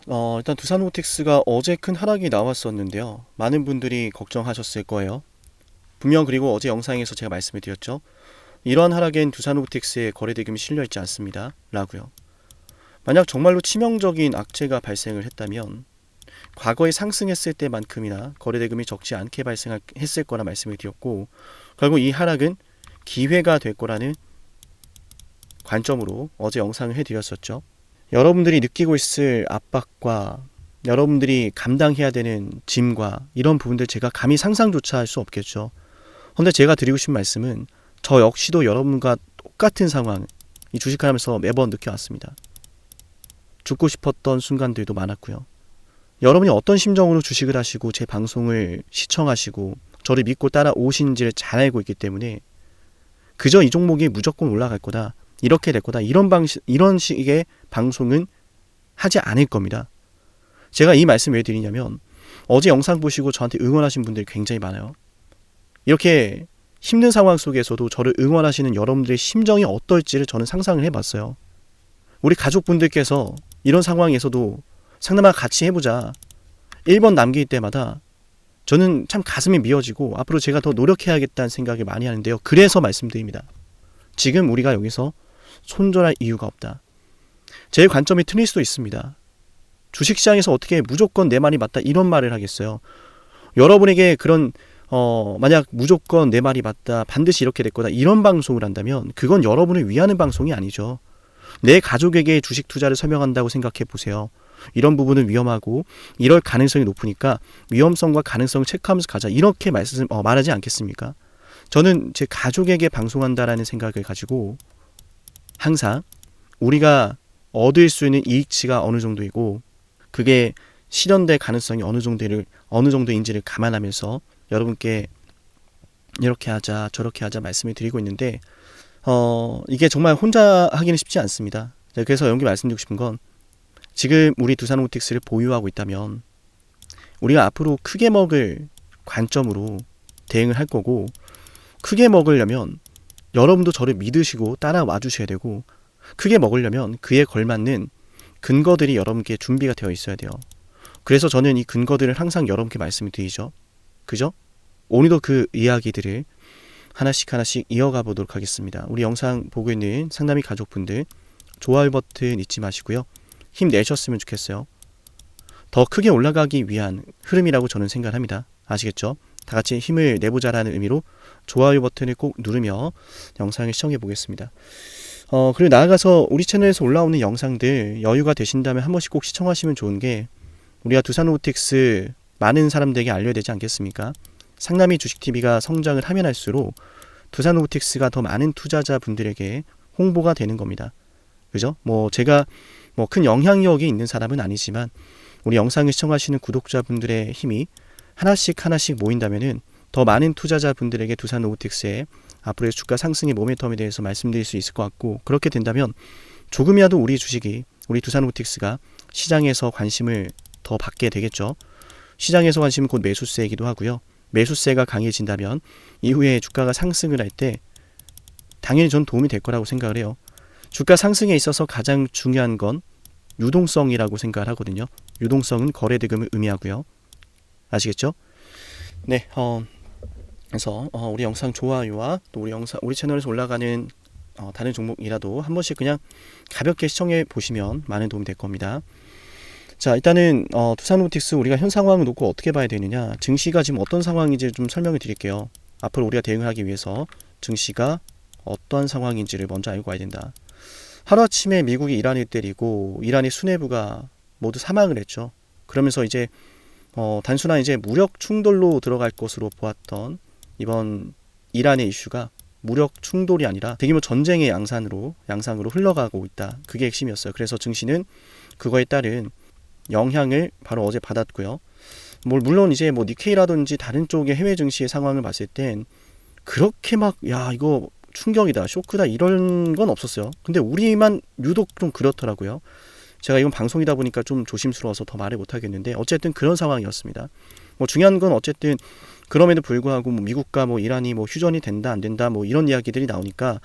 일단 두산호텍스가 어제 큰 하락이 나왔었는데요. 많은 분들이 걱정하셨을 거예요. 분명 그리고 어제 영상에서 제가 말씀을 드렸죠. 이러한 하락엔 두산호텍스의 거래대금이 실려있지 않습니다. 라고요. 만약 정말로 치명적인 악재가 발생을 했다면 과거에 상승했을 때만큼이나 거래대금이 적지 않게 발생했을 거라 말씀을 드렸고, 결국 이 하락은 기회가 될 거라는 관점으로 어제 영상을 해드렸었죠. 여러분들이 느끼고 있을 압박과 여러분들이 감당해야 되는 짐과 이런 부분들 제가 감히 상상조차 할 수 없겠죠. 그런데 제가 드리고 싶은 말씀은 저 역시도 여러분과 똑같은 상황, 이 주식하면서 매번 느껴왔습니다. 죽고 싶었던 순간들도 많았고요. 여러분이 어떤 심정으로 주식을 하시고 제 방송을 시청하시고 저를 믿고 따라오신지를 잘 알고 있기 때문에 그저 이 종목이 무조건 올라갈 거다, 이렇게 될 거다, 이런 식의 방송은 하지 않을 겁니다. 제가 이 말씀 왜 드리냐면 어제 영상 보시고 저한테 응원하신 분들이 굉장히 많아요. 이렇게 힘든 상황 속에서도 저를 응원하시는 여러분들의 심정이 어떨지를 저는 상상을 해봤어요. 우리 가족분들께서 이런 상황에서도 상담아 같이 해보자 1번 남길 때마다 저는 참 가슴이 미어지고 앞으로 제가 더 노력해야겠다는 생각을 많이 하는데요. 그래서 말씀드립니다. 지금 우리가 여기서 손절할 이유가 없다. 제 관점이 틀릴 수도 있습니다. 주식시장에서 어떻게 무조건 내 말이 맞다 이런 말을 하겠어요. 여러분에게 그런 만약 무조건 내 말이 맞다, 반드시 이렇게 될 거다 이런 방송을 한다면 그건 여러분을 위하는 방송이 아니죠. 내 가족에게 주식 투자를 설명한다고 생각해 보세요. 이런 부분은 위험하고 이럴 가능성이 높으니까 위험성과 가능성을 체크하면서 가자, 이렇게 말하지 않겠습니까? 저는 제 가족에게 방송한다라는 생각을 가지고 항상 우리가 얻을 수 있는 이익치가 어느 정도이고 그게 실현될 가능성이 어느 정도인지를 감안하면서 여러분께 이렇게 하자 저렇게 하자 말씀을 드리고 있는데 이게 정말 혼자 하기는 쉽지 않습니다. 그래서 여기 말씀드리고 싶은 건 지금 우리 두산호텍스를 보유하고 있다면 우리가 앞으로 크게 먹을 관점으로 대응을 할 거고, 크게 먹으려면 여러분도 저를 믿으시고 따라와 주셔야 되고, 크게 먹으려면 그에 걸맞는 근거들이 여러분께 준비가 되어 있어야 돼요. 그래서 저는 이 근거들을 항상 여러분께 말씀을 드리죠. 그죠? 오늘도 그 이야기들을 하나씩 이어가 보도록 하겠습니다. 우리 영상 보고 있는 상담이 가족분들 좋아요 버튼 잊지 마시고요. 힘내셨으면 좋겠어요. 더 크게 올라가기 위한 흐름이라고 저는 생각합니다. 아시겠죠? 다 같이 힘을 내보자라는 의미로 좋아요 버튼을 꼭 누르며 영상을 시청해 보겠습니다. 그리고 나아가서 우리 채널에서 올라오는 영상들 여유가 되신다면 한 번씩 꼭 시청하시면 좋은 게, 우리가 두산호텍스 많은 사람들에게 알려야 되지 않겠습니까? 상남이 주식TV가 성장을 하면 할수록 두산호텍스가 더 많은 투자자분들에게 홍보가 되는 겁니다. 그죠? 제가 큰 영향력이 있는 사람은 아니지만 우리 영상을 시청하시는 구독자분들의 힘이 하나씩 모인다면은 더 많은 투자자분들에게 두산호텍스의 앞으로의 주가 상승의 모멘텀에 대해서 말씀드릴 수 있을 것 같고, 그렇게 된다면 조금이라도 우리 주식이, 우리 두산호텍스가 시장에서 관심을 더 받게 되겠죠. 시장에서 관심은 곧 매수세이기도 하고요. 매수세가 강해진다면 이후에 주가가 상승을 할 때 당연히 전 도움이 될 거라고 생각을 해요. 주가 상승에 있어서 가장 중요한 건 유동성이라고 생각을 하거든요. 유동성은 거래대금을 의미하고요. 아시겠죠? 네, 그래서 우리 영상 좋아요와 또 우리 채널에서 올라가는 다른 종목이라도 한 번씩 그냥 가볍게 시청해 보시면 많은 도움이 될 겁니다. 자, 일단은 두산호텍스 우리가 현 상황을 놓고 어떻게 봐야 되느냐, 증시가 지금 어떤 상황인지 좀 설명을 드릴게요. 앞으로 우리가 대응을 하기 위해서 증시가 어떤 상황인지를 먼저 알고 와야 된다. 하루아침에 미국이 이란을 때리고 이란의 수뇌부가 모두 사망을 했죠. 그러면서 이제 단순한 이제 무력 충돌로 들어갈 것으로 보았던 이번 이란의 이슈가 무력 충돌이 아니라 대규모 전쟁의 양상으로 흘러가고 있다. 그게 핵심이었어요. 그래서 증시는 그거에 따른 영향을 바로 어제 받았고요. 물론 이제 니케이라든지 다른 쪽의 해외 증시의 상황을 봤을 땐 그렇게 이거 충격이다, 쇼크다 이런 건 없었어요. 근데 우리만 유독 좀 그렇더라고요. 제가 이건 방송이다 보니까 좀 조심스러워서 더 말을 못 하겠는데 어쨌든 그런 상황이었습니다. 중요한 건 어쨌든 그럼에도 불구하고 미국과 이란이 휴전이 된다 안 된다 이런 이야기들이 나오니까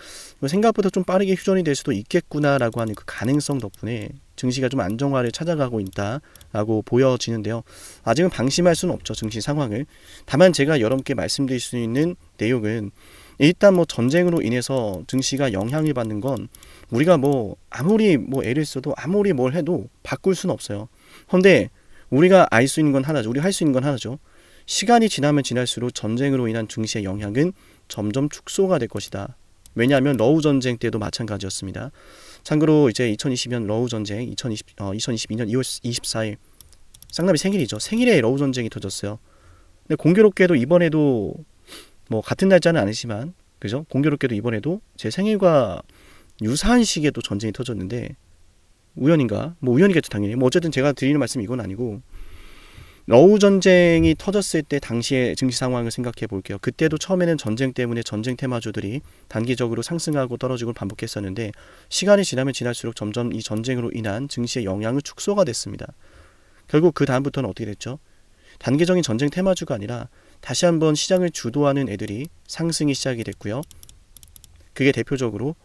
생각보다 좀 빠르게 휴전이 될 수도 있겠구나라고 하는 그 가능성 덕분에 증시가 좀 안정화를 찾아가고 있다라고 보여지는데요. 아직은 방심할 수는 없죠, 증시 상황을. 다만 제가 여러분께 말씀드릴 수 있는 내용은 일단 뭐 전쟁으로 인해서 증시가 영향을 받는 건 우리가 뭐 아무리 뭐 애를 써도 아무리 뭘 해도 바꿀 수는 없어요. 그런데 우리가 알 수 있는 건 하나죠. 우리가 할 수 있는 건 하나죠. 시간이 지나면 지날수록 전쟁으로 인한 증시의 영향은 점점 축소가 될 것이다. 왜냐하면 러우 전쟁 때도 마찬가지였습니다. 참고로 이제 2020년 러우 전쟁, 2022년 2월 24일 쌍남이 생일이죠. 생일에 러우 전쟁이 터졌어요. 근데 공교롭게도 이번에도 뭐 같은 날짜는 아니지만, 그죠? 공교롭게도 이번에도 제 생일과 유사한 시기에 또 전쟁이 터졌는데 우연인가? 뭐 우연이겠죠, 당연히. 뭐 어쨌든 제가 드리는 말씀이 이건 아니고, 러우 전쟁이 터졌을 때 당시의 증시 상황을 생각해 볼게요. 그때도 처음에는 전쟁 때문에 전쟁 테마주들이 단기적으로 상승하고 떨어지고 반복했었는데 시간이 지나면 지날수록 점점 이 전쟁으로 인한 증시의 영향은 축소가 됐습니다. 결국 그 다음부터는 어떻게 됐죠? 단기적인 전쟁 테마주가 아니라 다시 한번 시장을 주도하는 애들이 상승이 시작이 됐고요. 그게 대표적으로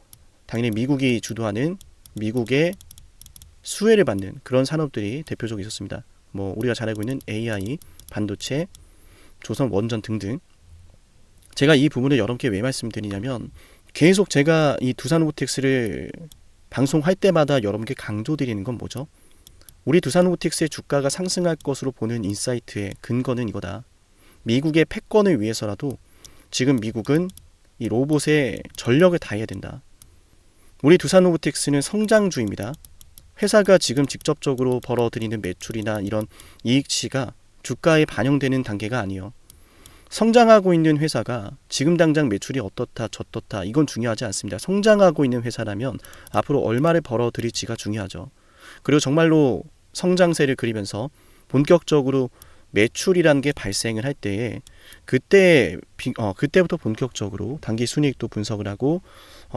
당연히 미국이 주도하는 미국의 수혜를 받는 그런 산업들이 대표적으로 있었습니다. 뭐 우리가 잘 알고 있는 AI, 반도체, 조선 원전 등등. 제가 이 부분을 여러분께 왜 말씀드리냐면 계속 제가 이 두산로보틱스를 방송할 때마다 여러분께 강조드리는 건 뭐죠? 우리 두산로보틱스의 주가가 상승할 것으로 보는 인사이트의 근거는 이거다. 미국의 패권을 위해서라도 지금 미국은 이 로봇에 전력을 다해야 된다. 우리 두산로보틱스는 성장주입니다. 회사가 지금 직접적으로 벌어들이는 매출이나 이런 이익치가 주가에 반영되는 단계가 아니에요. 성장하고 있는 회사가 지금 당장 매출이 어떻다 저떻다 이건 중요하지 않습니다. 성장하고 있는 회사라면 앞으로 얼마를 벌어들일지가 중요하죠. 그리고 정말로 성장세를 그리면서 본격적으로 매출이라는 게 발생을 할 때에 그때부터 본격적으로 단기 순이익도 분석을 하고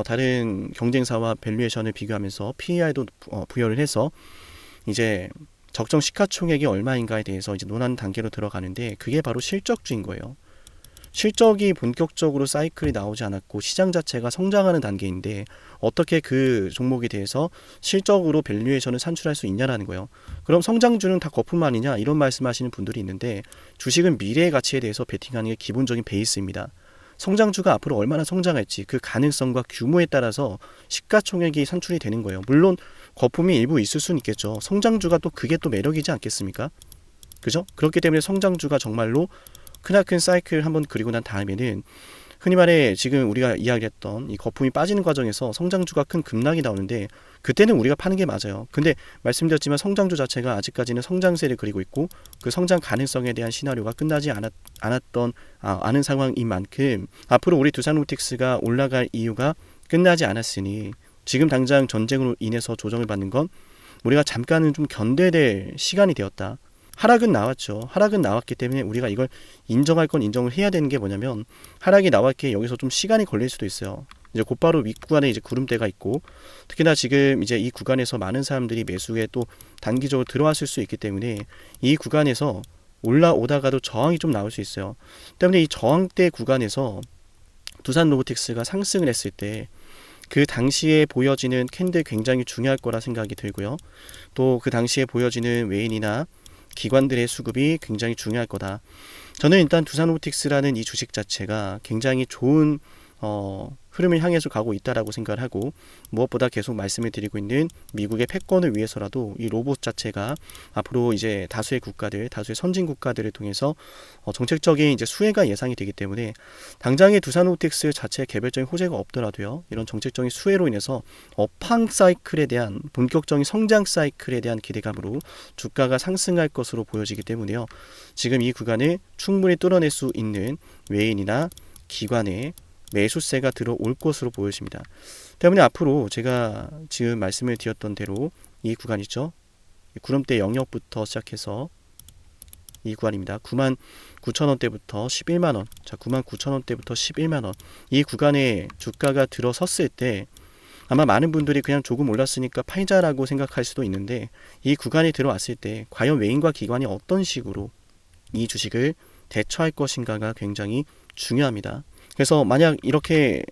다른 경쟁사와 밸류에이션을 비교하면서 PER도 부여를 해서 이제 적정 시가총액이 얼마인가에 대해서 이제 논하는 단계로 들어가는데 그게 바로 실적주인 거예요. 실적이 본격적으로 사이클이 나오지 않았고 시장 자체가 성장하는 단계인데 어떻게 그 종목에 대해서 실적으로 밸류에이션을 산출할 수 있냐라는 거예요. 그럼 성장주는 다 거품 아니냐 이런 말씀하시는 분들이 있는데 주식은 미래의 가치에 대해서 베팅하는 게 기본적인 베이스입니다. 성장주가 앞으로 얼마나 성장할지 그 가능성과 규모에 따라서 시가총액이 산출이 되는 거예요. 물론 거품이 일부 있을 수는 있겠죠. 성장주가 또 그게 또 매력이지 않겠습니까? 그죠? 그렇기 때문에 성장주가 정말로 크나큰 사이클 한번 그리고 난 다음에는 흔히 말해 지금 우리가 이야기했던 이 거품이 빠지는 과정에서 성장주가 큰 급락이 나오는데 그때는 우리가 파는 게 맞아요. 근데 말씀드렸지만 성장주 자체가 아직까지는 성장세를 그리고 있고 그 성장 가능성에 대한 시나리오가 끝나지 않은 상황인 만큼 앞으로 우리 두산로보틱스가 올라갈 이유가 끝나지 않았으니 지금 당장 전쟁으로 인해서 조정을 받는 건 우리가 잠깐은 좀 견뎌야 될 시간이 되었다. 하락은 나왔죠. 하락은 나왔기 때문에 우리가 이걸 인정할 건 인정을 해야 되는 게 뭐냐면 하락이 나왔기에 여기서 좀 시간이 걸릴 수도 있어요. 이제 곧바로 윗구간에 이제 구름대가 있고 특히나 지금 이제 이 구간에서 많은 사람들이 매수에 또 단기적으로 들어왔을 수 있기 때문에 이 구간에서 올라오다가도 저항이 좀 나올 수 있어요. 때문에 이 저항대 구간에서 두산로보틱스가 상승을 했을 때 그 당시에 보여지는 캔들 굉장히 중요할 거라 생각이 들고요. 또 그 당시에 보여지는 외인이나 기관들의 수급이 굉장히 중요할 거다. 저는 일단 두산로보틱스라는 이 주식 자체가 굉장히 좋은 흐름을 향해서 가고 있다라고 생각을 하고 무엇보다 계속 말씀을 드리고 있는 미국의 패권을 위해서라도 이 로봇 자체가 앞으로 이제 다수의 국가들, 다수의 선진 국가들을 통해서 정책적인 이제 수혜가 예상이 되기 때문에 당장의 두산로보틱스 자체의 개별적인 호재가 없더라도요. 이런 정책적인 수혜로 인해서 업황 사이클에 대한 본격적인 성장 사이클에 대한 기대감으로 주가가 상승할 것으로 보여지기 때문에요. 지금 이 구간을 충분히 뚫어낼 수 있는 외인이나 기관의 매수세가 들어올 것으로 보여집니다. 때문에 앞으로 제가 지금 말씀을 드렸던 대로 이 구간 있죠. 구름대 영역부터 시작해서 이 구간입니다. 99,000원대부터 11만원. 자, 99,000원대부터 11만원. 이 구간에 주가가 들어섰을 때 아마 많은 분들이 그냥 조금 올랐으니까 팔자라고 생각할 수도 있는데 이 구간에 들어왔을 때 과연 외인과 기관이 어떤 식으로 이 주식을 대처할 것인가가 굉장히 중요합니다. 그래서 만약 이렇게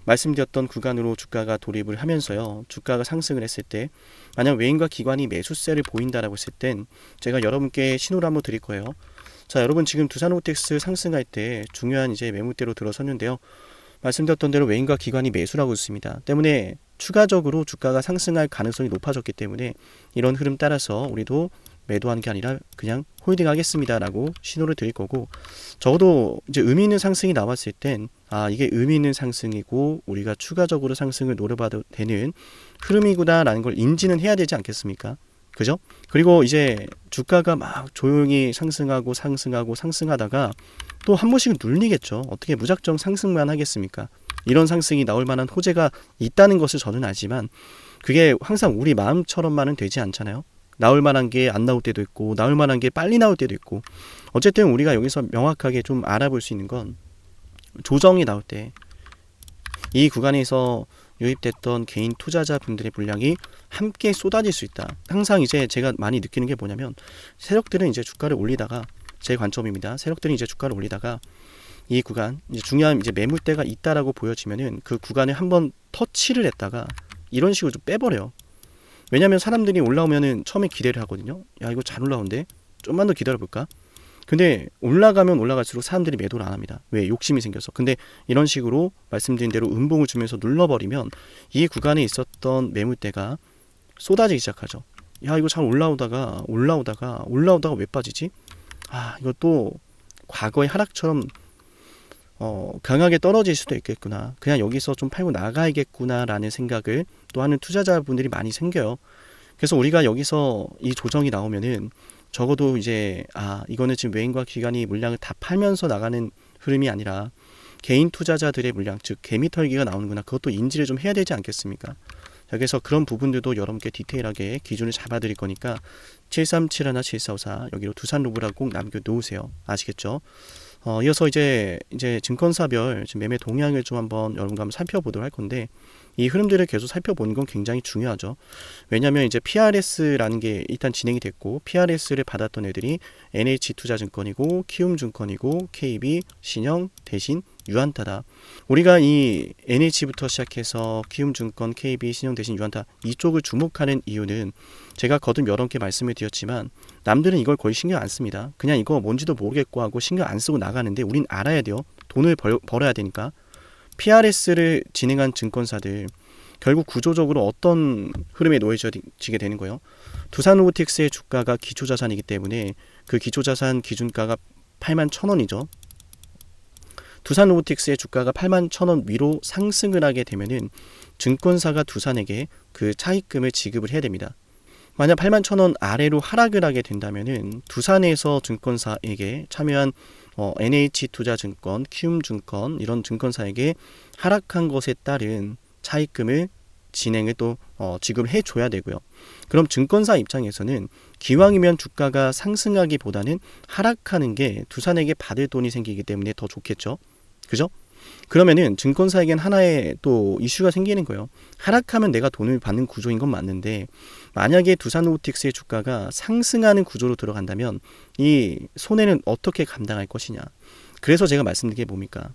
말씀드렸던 구간으로 주가가 돌입을 하면서요. 주가가 상승을 했을 때 만약 외인과 기관이 매수세를 보인다라고 했을 땐 제가 여러분께 신호를 한번 드릴 거예요. 자, 여러분 지금 두산호텍스 상승할 때 중요한 이제 매물대로 들어섰는데요. 말씀드렸던 대로 외인과 기관이 매수라고 있습니다. 때문에 추가적으로 주가가 상승할 가능성이 높아졌기 때문에 이런 흐름 따라서 우리도 매도하는 게 아니라 그냥 홀딩 하겠습니다라고 신호를 드릴 거고, 적어도 이제 의미 있는 상승이 나왔을 땐 이게 의미 있는 상승이고 우리가 추가적으로 상승을 노려봐도 되는 흐름이구나라는 걸 인지는 해야 되지 않겠습니까? 그죠? 그리고 이제 주가가 막 조용히 상승하다가 또 한 번씩은 눌리겠죠. 어떻게 무작정 상승만 하겠습니까? 이런 상승이 나올 만한 호재가 있다는 것을 저는 알지만 그게 항상 우리 마음처럼만은 되지 않잖아요. 나올 만한 게 안 나올 때도 있고 나올 만한 게 빨리 나올 때도 있고, 어쨌든 우리가 여기서 명확하게 좀 알아볼 수 있는 건 조정이 나올 때 이 구간에서 유입됐던 개인 투자자분들의 물량이 함께 쏟아질 수 있다. 항상 이제 제가 많이 느끼는 게 뭐냐면 세력들은 이제 주가를 올리다가, 제 관점입니다. 세력들은 이제 주가를 올리다가 이 구간 이제 중요한 이제 매물대가 있다라고 보여지면은 그 구간에 한번 터치를 했다가 이런 식으로 좀 빼버려요. 왜냐하면 사람들이 올라오면은 처음에 기대를 하거든요. 야, 이거 잘 올라오는데 좀만 더 기다려볼까? 근데 올라가면 올라갈수록 사람들이 매도를 안 합니다. 왜? 욕심이 생겨서. 근데 이런 식으로 말씀드린 대로 음봉을 주면서 눌러버리면 이 구간에 있었던 매물대가 쏟아지기 시작하죠. 야, 이거 잘 올라오다가 왜 빠지지? 이것도 과거의 하락처럼 강하게 떨어질 수도 있겠구나. 그냥 여기서 좀 팔고 나가야겠구나라는 생각을 또 하는 투자자분들이 많이 생겨요. 그래서 우리가 여기서 이 조정이 나오면은 적어도 이제 이거는 지금 외인과 기관이 물량을 다 팔면서 나가는 흐름이 아니라 개인 투자자들의 물량, 즉 개미털기가 나오는구나. 그것도 인지를 좀 해야 되지 않겠습니까? 그래서 그런 부분들도 여러분께 디테일하게 기준을 잡아드릴 거니까 7371-7454 여기로 두산로브라고 꼭 남겨놓으세요. 아시겠죠? 이어서 이제 증권사별 지금 매매 동향을 좀 한번 여러분과 한번 살펴보도록 할 건데, 이 흐름들을 계속 살펴보는 건 굉장히 중요하죠. 왜냐하면 이제 PRS라는 게 일단 진행이 됐고, PRS를 받았던 애들이 NH투자증권이고 키움증권이고 KB, 신영, 대신, 유한타다. 우리가 이 NH부터 시작해서 키움증권, KB, 신영, 대신, 유한타 이쪽을 주목하는 이유는 제가 거듭 여러 개 말씀을 드렸지만 남들은 이걸 거의 신경 안 씁니다. 그냥 이거 뭔지도 모르겠고 하고 신경 안 쓰고 나가는데 우린 알아야 돼요. 돈을 벌어야 되니까. PRS를 진행한 증권사들 결국 구조적으로 어떤 흐름에 놓여지게 되는 거예요. 두산로보틱스의 주가가 기초자산이기 때문에 그 기초자산 기준가가 81,000원이죠. 두산로보틱스의 주가가 81,000원 위로 상승을 하게 되면은 증권사가 두산에게 그 차입금을 지급을 해야 됩니다. 만약 81,000원 아래로 하락을 하게 된다면은 두산에서 증권사에게 참여한 NH투자증권, 키움증권 이런 증권사에게 하락한 것에 따른 차입금을 진행을 또 지급을 해줘야 되고요. 그럼 증권사 입장에서는 기왕이면 주가가 상승하기보다는 하락하는 게 두산에게 받을 돈이 생기기 때문에 더 좋겠죠. 그죠? 그러면은 증권사에겐 하나의 또 이슈가 생기는 거예요. 하락하면 내가 돈을 받는 구조인 건 맞는데 만약에 두산로보틱스의 주가가 상승하는 구조로 들어간다면 이 손해는 어떻게 감당할 것이냐. 그래서 제가 말씀드린 게 뭡니까?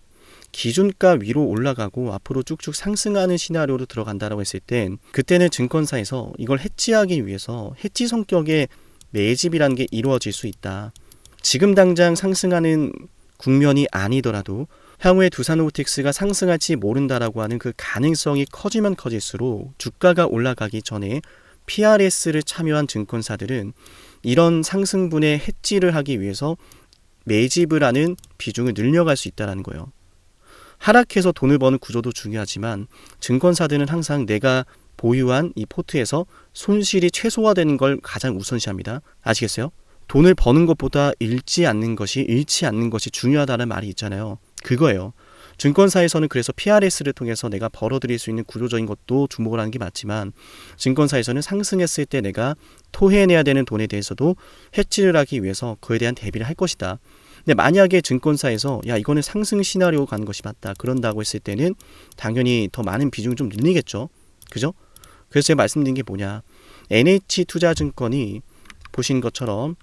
기준가 위로 올라가고 앞으로 쭉쭉 상승하는 시나리오로 들어간다라고 했을 땐 그때는 증권사에서 이걸 해지하기 위해서 해지 성격의 매집이라는 게 이루어질 수 있다. 지금 당장 상승하는 국면이 아니더라도 향후에 두산로보틱스가 상승할지 모른다라고 하는 그 가능성이 커지면 커질수록 주가가 올라가기 전에 PRS를 참여한 증권사들은 이런 상승분의 해지를 하기 위해서 매집을 하는 비중을 늘려갈 수 있다는 거예요. 하락해서 돈을 버는 구조도 중요하지만 증권사들은 항상 내가 보유한 이 포트에서 손실이 최소화되는 걸 가장 우선시합니다. 아시겠어요? 돈을 버는 것보다 잃지 않는 것이 중요하다는 말이 있잖아요. 그거예요. 증권사에서는 그래서 PRS를 통해서 내가 벌어들일 수 있는 구조적인 것도 주목을 하는 게 맞지만 증권사에서는 상승했을 때 내가 토해내야 되는 돈에 대해서도 해지를 하기 위해서 그에 대한 대비를 할 것이다. 근데 만약에 증권사에서 이거는 상승 시나리오가 가는 것이 맞다. 그런다고 했을 때는 당연히 더 많은 비중을 좀 늘리겠죠. 그죠? 그래서 제가 말씀드린 게 뭐냐. NH투자증권이 보신 것처럼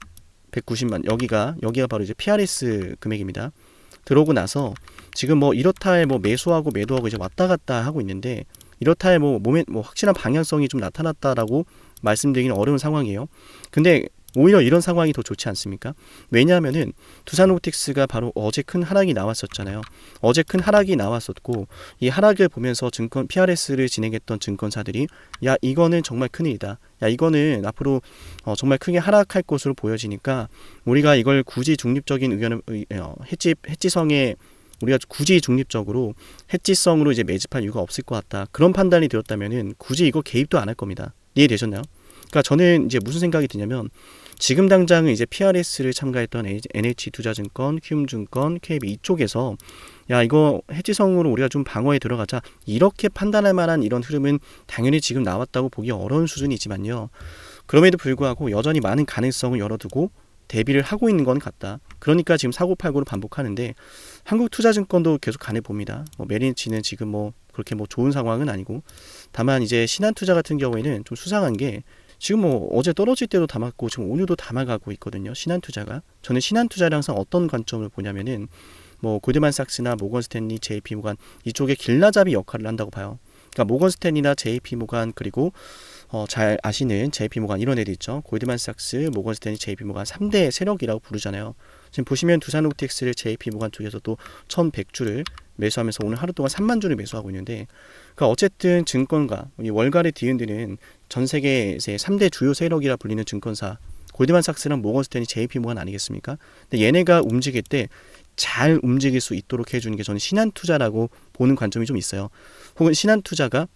190만 여기가 바로 이제 PRS 금액입니다. 들어오고 나서 지금 뭐 이렇다 할 뭐 매수하고 매도하고 이제 왔다 갔다 하고 있는데, 이렇다 할 뭐 몸에 뭐 확실한 방향성이 좀 나타났다라고 말씀드리기는 어려운 상황이에요. 근데 오히려 이런 상황이 더 좋지 않습니까? 왜냐하면은 두산로보틱스가 바로 어제 큰 하락이 나왔었잖아요. 어제 큰 하락이 나왔었고, 이 하락을 보면서 증권 PRS를 진행했던 증권사들이 야 이거는 정말 큰일이다. 야 이거는 앞으로 정말 크게 하락할 것으로 보여지니까 우리가 이걸 굳이 중립적인 의견을 해지성에 우리가 굳이 중립적으로 해지성으로 이제 매집할 이유가 없을 것 같다. 그런 판단이 들었다면은 굳이 이거 개입도 안 할 겁니다. 이해되셨나요? 그러니까 저는 이제 무슨 생각이 드냐면, 지금 당장은 이제 PRS를 참가했던 NH투자증권, 키움증권, KB 이쪽에서 야 이거 해지성으로 우리가 좀 방어에 들어가자, 이렇게 판단할 만한 이런 흐름은 당연히 지금 나왔다고 보기 어려운 수준이지만요. 그럼에도 불구하고 여전히 많은 가능성을 열어두고 대비를 하고 있는 건 같다. 그러니까 지금 사고팔고를 반복하는데, 한국투자증권도 계속 간에 봅니다. 메리츠는 지금 뭐 그렇게 뭐 좋은 상황은 아니고, 다만 이제 신한투자 같은 경우에는 좀 수상한 게 지금 뭐 어제 떨어질 때도 담았고 지금 오늘도 담아가고 있거든요. 신한투자가. 저는 신한투자를 항상 어떤 관점을 보냐면은 뭐 골드만삭스나 모건스탠리, JP모간 이쪽에 길라잡이 역할을 한다고 봐요. 그러니까 모건스탠리나 JP모간, 그리고 잘 아시는 JP모간, 이런 애들 있죠. 골드만삭스, 모건스탠리, JP모간 3대 세력이라고 부르잖아요. 지금 보시면 두산로보틱스를 JP모간 쪽에서 또 1100주를 매수하면서 오늘 하루 동안 3만 주를 매수하고 있는데, 그러니까 어쨌든 증권가, 월가를 뒤흔드는 전 세계에서 3대 주요 세력이라 불리는 증권사, 골드만삭스랑 모건스탠리, JP모간 아니겠습니까? 근데 얘네가 움직일 때 잘 움직일 수 있도록 해주는 게 저는 신한투자라고 보는 관점이 좀 있어요. 혹은 신한투자가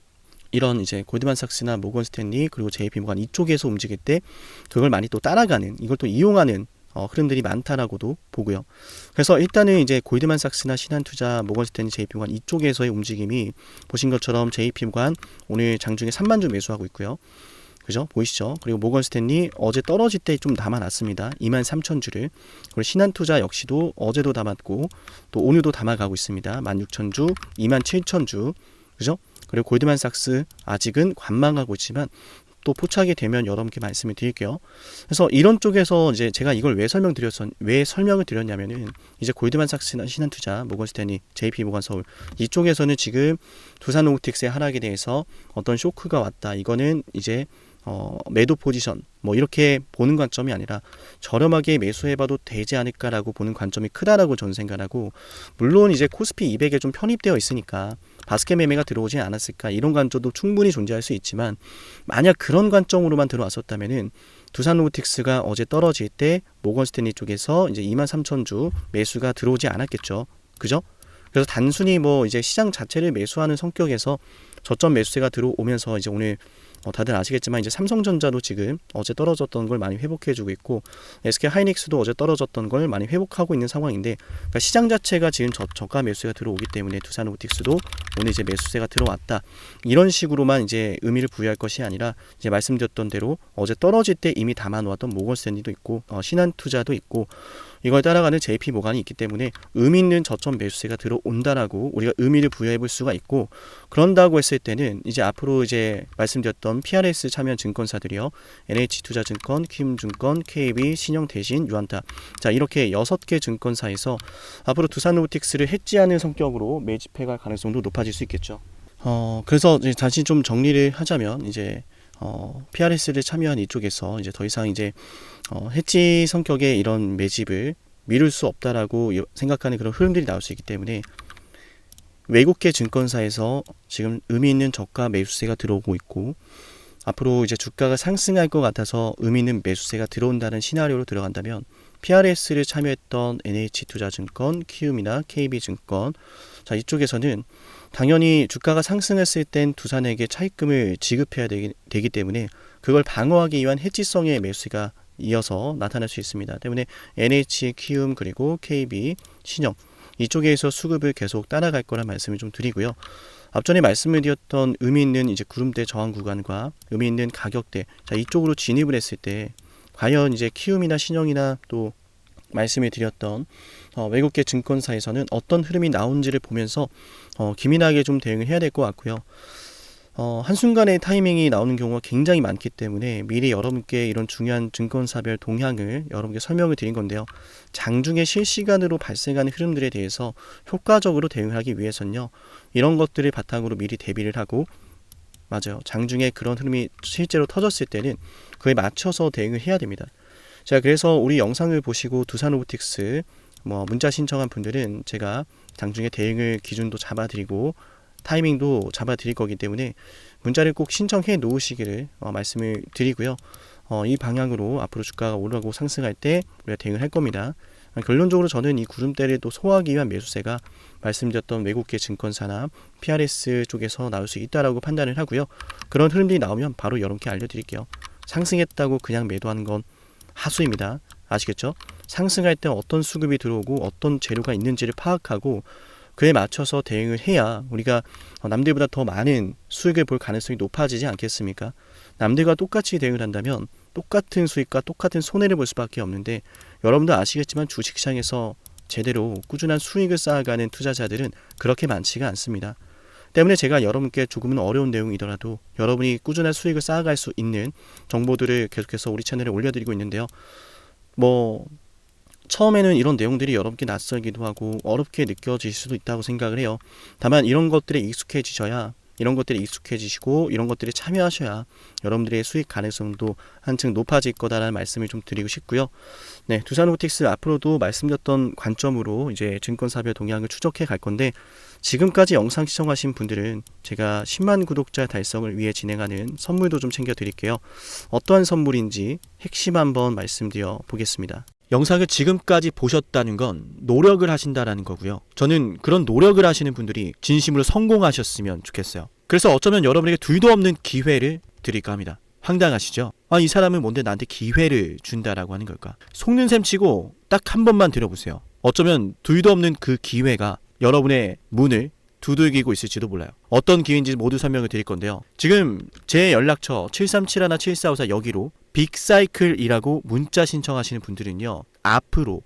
이런 이제 골드만삭스나 모건스탠리 그리고 JP모간 이쪽에서 움직일 때 그걸 많이 또 따라가는, 이걸 또 이용하는 흐름들이 많다라고도 보고요. 그래서 일단은 이제 골드만삭스나 신한투자, 모건스탠리, JP모간 이쪽에서의 움직임이 보신 것처럼 JP모간 오늘 장중에 3만 주 매수하고 있고요. 그죠? 보이시죠? 그리고 모건스탠리 어제 떨어질 때 좀 담아놨습니다. 23,000주를. 그리고 신한투자 역시도 어제도 담았고 또 오늘도 담아가고 있습니다. 16,000주, 27,000주. 그죠? 그리고 골드만삭스 아직은 관망하고 있지만 또 포착이 되면 여러분께 말씀을 드릴게요. 그래서 이런 쪽에서 이제 제가 이걸 왜 설명을 드렸냐면은, 이제 골드만삭스나 신한투자, 모건스탠리, JP모간 서울 이쪽에서는 지금 두산로보틱스의 하락에 대해서 어떤 쇼크가 왔다. 이거는 이제 매도 포지션 뭐 이렇게 보는 관점이 아니라 저렴하게 매수해봐도 되지 않을까라고 보는 관점이 크다라고 저는 생각하고, 물론 이제 코스피 200에 좀 편입되어 있으니까 바스켓 매매가 들어오지 않았을까, 이런 관점도 충분히 존재할 수 있지만, 만약 그런 관점으로만 들어왔었다면은 두산로보틱스가 어제 떨어질 때 모건스탠리 쪽에서 이제 23,000주 매수가 들어오지 않았겠죠. 그죠? 그래서 단순히 뭐 이제 시장 자체를 매수하는 성격에서 저점 매수세가 들어오면서 이제 오늘 다들 아시겠지만 이제 삼성전자도 지금 어제 떨어졌던 걸 많이 회복해주고 있고, SK하이닉스도 어제 떨어졌던 걸 많이 회복하고 있는 상황인데, 그러니까 시장 자체가 지금 저가 매수세가 들어오기 때문에 두산로보틱스도 오늘 이제 매수세가 들어왔다, 이런 식으로만 이제 의미를 부여할 것이 아니라, 이제 말씀드렸던 대로 어제 떨어질 때 이미 담아놓았던 모건스탠리도 있고 신한투자도 있고, 이걸 따라가는 JP모간이 있기 때문에 의미 있는 저점 매수세가 들어온다라고 우리가 의미를 부여해 볼 수가 있고, 그런다고 했을 때는 이제 앞으로 이제 말씀드렸던 PRS 참여한 증권사들이요, NH투자증권, 키움증권, KB, 신영대신, 유한타, 자 이렇게 6개 증권사에서 앞으로 두산로보틱스를 해지하는 성격으로 매집해갈 가능성도 높아질 수 있겠죠. 그래서 이제 다시 좀 정리를 하자면, 이제 PRS를 참여한 이쪽에서 이제 더 이상 이제 해지 성격의 이런 매집을 미룰 수 없다라고 생각하는 그런 흐름들이 나올 수 있기 때문에, 외국계 증권사에서 지금 의미 있는 저가 매수세가 들어오고 있고, 앞으로 이제 주가가 상승할 것 같아서 의미 있는 매수세가 들어온다는 시나리오로 들어간다면, PRS를 참여했던 NH투자증권, 키움이나 KB증권, 자 이쪽에서는 당연히 주가가 상승했을 땐 두산에게 차입금을 지급해야 되기 때문에 그걸 방어하기 위한 해지성의 매수가 이어서 나타날 수 있습니다. 때문에 NH, 키움, 그리고 KB, 신영 이쪽에서 수급을 계속 따라갈 거란 말씀을 좀 드리고요. 앞전에 말씀을 드렸던 의미 있는 이제 구름대 저항 구간과 의미 있는 가격대, 자 이쪽으로 진입을 했을 때 과연 이제 키움이나 신영이나 또 말씀을 드렸던 외국계 증권사에서는 어떤 흐름이 나온지를 보면서 기민하게 좀 대응을 해야 될 것 같고요. 한순간에 타이밍이 나오는 경우가 굉장히 많기 때문에 미리 여러분께 이런 중요한 증권사별 동향을 여러분께 설명을 드린 건데요. 장중에 실시간으로 발생하는 흐름들에 대해서 효과적으로 대응하기 위해서는요. 이런 것들을 바탕으로 미리 대비를 하고, 맞아요. 장중에 그런 흐름이 실제로 터졌을 때는 그에 맞춰서 대응을 해야 됩니다. 자, 그래서 우리 영상을 보시고 두산로보틱스 문자 신청한 분들은 제가 장중에 대응을 기준도 잡아드리고 타이밍도 잡아드릴 거기 때문에 문자를 꼭 신청해 놓으시기를 말씀을 드리고요. 이 방향으로 앞으로 주가가 오르고 상승할 때 우리가 대응을 할 겁니다. 결론적으로 저는 이 구름대를 또 소화하기 위한 매수세가 말씀드렸던 외국계 증권사나 PRS 쪽에서 나올 수 있다라고 판단을 하고요. 그런 흐름들이 나오면 바로 여러분께 알려드릴게요. 상승했다고 그냥 매도하는 건 하수입니다. 아시겠죠? 상승할 때 어떤 수급이 들어오고 어떤 재료가 있는지를 파악하고 그에 맞춰서 대응을 해야 우리가 남들보다 더 많은 수익을 볼 가능성이 높아지지 않겠습니까? 남들과 똑같이 대응을 한다면 똑같은 수익과 똑같은 손해를 볼 수밖에 없는데, 여러분도 아시겠지만 주식시장에서 제대로 꾸준한 수익을 쌓아가는 투자자들은 그렇게 많지가 않습니다. 때문에 제가 여러분께 조금은 어려운 내용이더라도 여러분이 꾸준한 수익을 쌓아갈 수 있는 정보들을 계속해서 우리 채널에 올려드리고 있는데요. 처음에는 이런 내용들이 여러분께 낯설기도 하고 어렵게 느껴질 수도 있다고 생각을 해요. 다만 이런 것들에 익숙해지셔야, 이런 것들에 익숙해지시고 이런 것들에 참여하셔야 여러분들의 수익 가능성도 한층 높아질 거다라는 말씀을 좀 드리고 싶고요. 네, 두산로보틱스 앞으로도 말씀드렸던 관점으로 이제 증권사별 동향을 추적해 갈 건데, 지금까지 영상 시청하신 분들은 제가 10만 구독자 달성을 위해 진행하는 선물도 좀 챙겨 드릴게요. 어떠한 선물인지 핵심 한번 말씀드려 보겠습니다. 영상을 지금까지 보셨다는 건 노력을 하신다라는 거고요. 저는 그런 노력을 하시는 분들이 진심으로 성공하셨으면 좋겠어요. 그래서 어쩌면 여러분에게 둘도 없는 기회를 드릴까 합니다. 황당하시죠? 이 사람은 뭔데 나한테 기회를 준다라고 하는 걸까? 속는 셈 치고 딱 한 번만 들어보세요. 어쩌면 둘도 없는 그 기회가 여러분의 문을 두들기고 있을지도 몰라요. 어떤 기회인지 모두 설명을 드릴 건데요. 지금 제 연락처 7371-7454 여기로 빅사이클이라고 문자 신청하시는 분들은요, 앞으로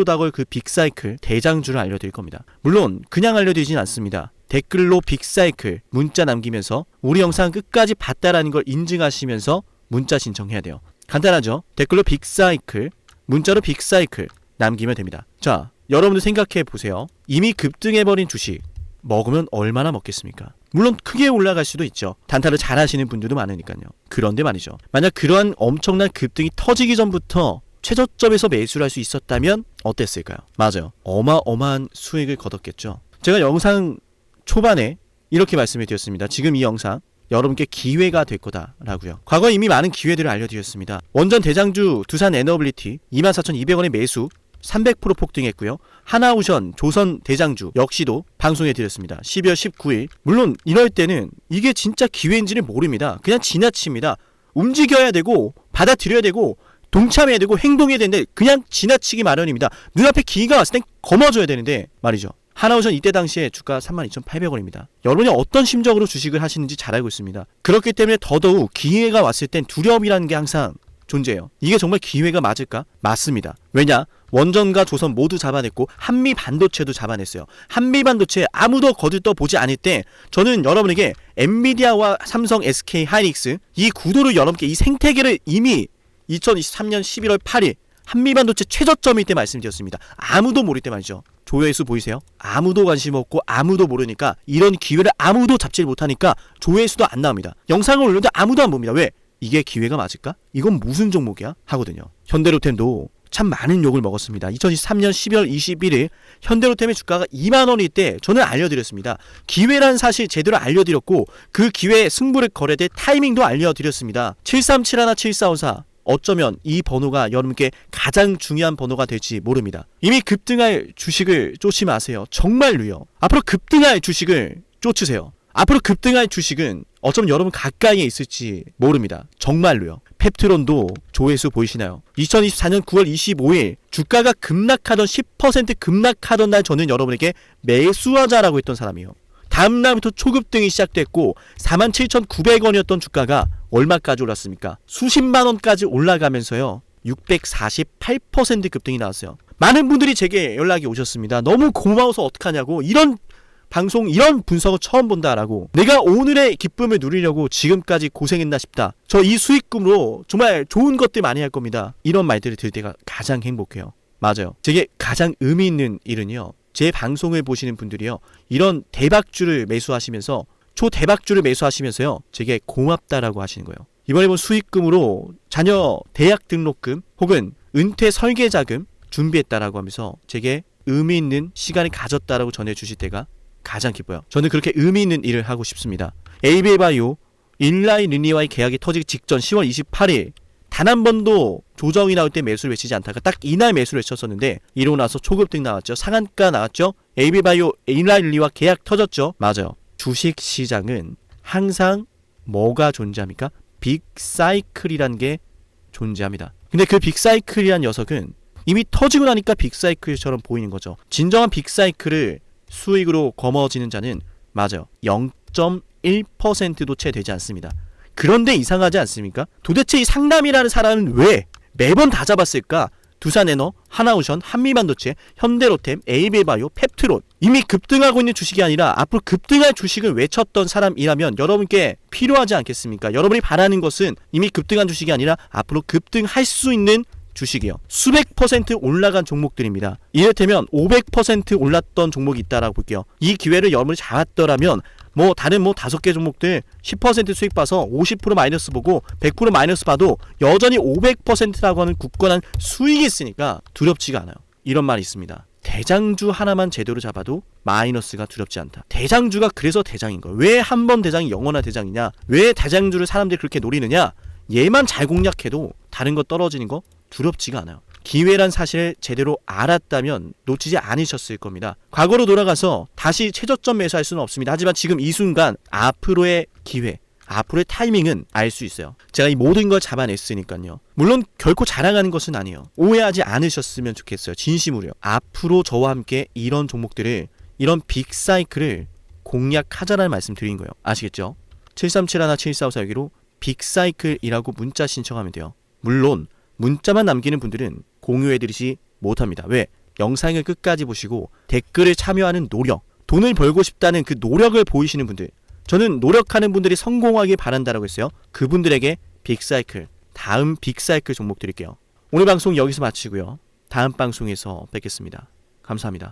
다가올 그 빅사이클 대장주를 알려드릴 겁니다. 물론 그냥 알려드리진 않습니다. 댓글로 빅사이클 문자 남기면서 우리 영상 끝까지 봤다라는 걸 인증하시면서 문자 신청해야 돼요. 간단하죠? 댓글로 빅사이클, 문자로 빅사이클 남기면 됩니다. 자, 여러분들 생각해 보세요. 이미 급등해버린 주식 먹으면 얼마나 먹겠습니까? 물론 크게 올라갈 수도 있죠. 단타를 잘 하시는 분들도 많으니까요. 그런데 말이죠, 만약 그러한 엄청난 급등이 터지기 전부터 최저점에서 매수를 할 수 있었다면 어땠을까요? 맞아요. 어마어마한 수익을 거뒀겠죠. 제가 영상 초반에 이렇게 말씀을 드렸습니다. 지금 이 영상 여러분께 기회가 될 거다라고요. 과거에 이미 많은 기회들을 알려드렸습니다. 원전 대장주 두산 에너빌리티 24,200원의 매수 300% 폭등했고요. 하나오션 조선 대장주 역시도 방송해 드렸습니다. 12월 19일. 물론 이럴 때는 이게 진짜 기회인지는 모릅니다. 그냥 지나칩니다. 움직여야 되고 받아들여야 되고 동참해야 되고 행동해야 되는데 그냥 지나치기 마련입니다. 눈앞에 기회가 왔을 땐 거머줘야 되는데 말이죠. 하나오션 이때 당시에 주가 32,800원입니다. 여러분이 어떤 심정으로 주식을 하시는지 잘 알고 있습니다. 그렇기 때문에 더더욱 기회가 왔을 땐 두려움이라는 게 항상 존재해요. 이게 정말 기회가 맞을까? 맞습니다. 왜냐? 원전과 조선 모두 잡아냈고 한미 반도체도 잡아냈어요. 한미 반도체 아무도 거들떠보지 않을 때 저는 여러분에게 엔비디아와 삼성, SK 하이닉스 이 구도를 여러분께 이 생태계를 이미 2023년 11월 8일 한미 반도체 최저점일 때 말씀드렸습니다. 아무도 모를 때 말이죠. 조회수 보이세요? 아무도 관심 없고 아무도 모르니까 이런 기회를 아무도 잡지 못하니까 조회수도 안 나옵니다. 영상을 올려도 아무도 안 봅니다. 왜? 이게 기회가 맞을까? 이건 무슨 종목이야? 하거든요. 현대로템도 참 많은 욕을 먹었습니다. 2023년 12월 21일 현대로템의 주가가 2만원일 때 저는 알려드렸습니다. 기회란 사실 제대로 알려드렸고 그 기회에 승부를 걸어야 될 타이밍도 알려드렸습니다. 7371-7454 어쩌면 이 번호가 여러분께 가장 중요한 번호가 될지 모릅니다. 이미 급등할 주식을 쫓지 마세요. 정말로요. 앞으로 급등할 주식을 쫓으세요. 앞으로 급등할 주식은 어쩌면 여러분 가까이에 있을지 모릅니다. 정말로요. 펩트론도 조회수 보이시나요? 2024년 9월 25일 주가가 급락하던 10% 급락하던 날 저는 여러분에게 매수하자라고 했던 사람이에요. 다음 날부터 초급등이 시작됐고 47,900원이었던 주가가 얼마까지 올랐습니까? 수십만 원까지 올라가면서요. 648% 급등이 나왔어요. 많은 분들이 제게 연락이 오셨습니다. 너무 고마워서 어떡하냐고. 이런 방송 이런 분석은 처음 본다라고, 내가 오늘의 기쁨을 누리려고 지금까지 고생했나 싶다, 저 이 수익금으로 정말 좋은 것들 많이 할 겁니다, 이런 말들을 들을 때가 가장 행복해요. 맞아요. 제게 가장 의미 있는 일은요, 제 방송을 보시는 분들이요, 이런 대박주를 매수하시면서, 초대박주를 매수하시면서요, 제게 고맙다라고 하시는 거예요. 이번에 본 수익금으로 자녀 대학 등록금 혹은 은퇴 설계자금 준비했다라고 하면서 제게 의미 있는 시간을 가졌다라고 전해주실 때가 가장 기뻐요. 저는 그렇게 의미 있는 일을 하고 싶습니다. ABL바이오 일라이 르니와의 계약이 터지기 직전 10월 28일 단 한 번도 조정이 나올 때 매수를 외치지 않다가 딱 이날 매수를 외쳤었는데, 이러고 나서 초급등 나왔죠. 상한가 나왔죠. ABL바이오 일라이 르니와 계약 터졌죠. 맞아요. 주식시장은 항상 뭐가 존재합니까? 빅사이클이란 게 존재합니다. 근데 그 빅사이클이란 녀석은 이미 터지고 나니까 빅사이클처럼 보이는 거죠. 진정한 빅사이클을 수익으로 거머쥐는 자는 맞아요, 0.1%도 채 되지 않습니다. 그런데 이상하지 않습니까? 도대체 이 상남이라는 사람은 왜 매번 다 잡았을까? 두산에너, 하나오션, 한미반도체, 현대로템, ABL바이오, 펩트론, 이미 급등하고 있는 주식이 아니라 앞으로 급등할 주식을 외쳤던 사람이라면 여러분께 필요하지 않겠습니까? 여러분이 바라는 것은 이미 급등한 주식이 아니라 앞으로 급등할 수 있는 주식이요, 수백 퍼센트 올라간 종목들입니다. 이를테면 500% 올랐던 종목이 있다라고 볼게요. 이 기회를 여러분이 잡았더라면 다른 5개 종목들 10% 수익 봐서 50% 마이너스 보고 100% 마이너스 봐도 여전히 500%라고 하는 굳건한 수익이 있으니까 두렵지가 않아요. 이런 말이 있습니다. 대장주 하나만 제대로 잡아도 마이너스가 두렵지 않다. 대장주가 그래서 대장인 거예요. 왜 한 번 대장이 영원한 대장이냐? 왜 대장주를 사람들이 그렇게 노리느냐? 얘만 잘 공략해도 다른 거 떨어지는 거 두렵지가 않아요. 기회란 사실을 제대로 알았다면 놓치지 않으셨을 겁니다. 과거로 돌아가서 다시 최저점 매수할 수는 없습니다. 하지만 지금 이 순간 앞으로의 기회, 앞으로의 타이밍은 알 수 있어요. 제가 이 모든 걸 잡아냈으니까요. 물론 결코 자랑하는 것은 아니에요. 오해하지 않으셨으면 좋겠어요. 진심으로요. 앞으로 저와 함께 이런 종목들을, 이런 빅사이클을 공략하자라는 말씀 드린 거예요. 아시겠죠? 737-17454여기로 빅사이클이라고 문자 신청하면 돼요. 물론 문자만 남기는 분들은 공유해드리지 못합니다. 왜? 영상을 끝까지 보시고 댓글을 참여하는 노력, 돈을 벌고 싶다는 그 노력을 보이시는 분들, 저는 노력하는 분들이 성공하길 바란다라고 했어요. 그분들에게 빅사이클, 다음 빅사이클 종목 드릴게요. 오늘 방송 여기서 마치고요, 다음 방송에서 뵙겠습니다. 감사합니다.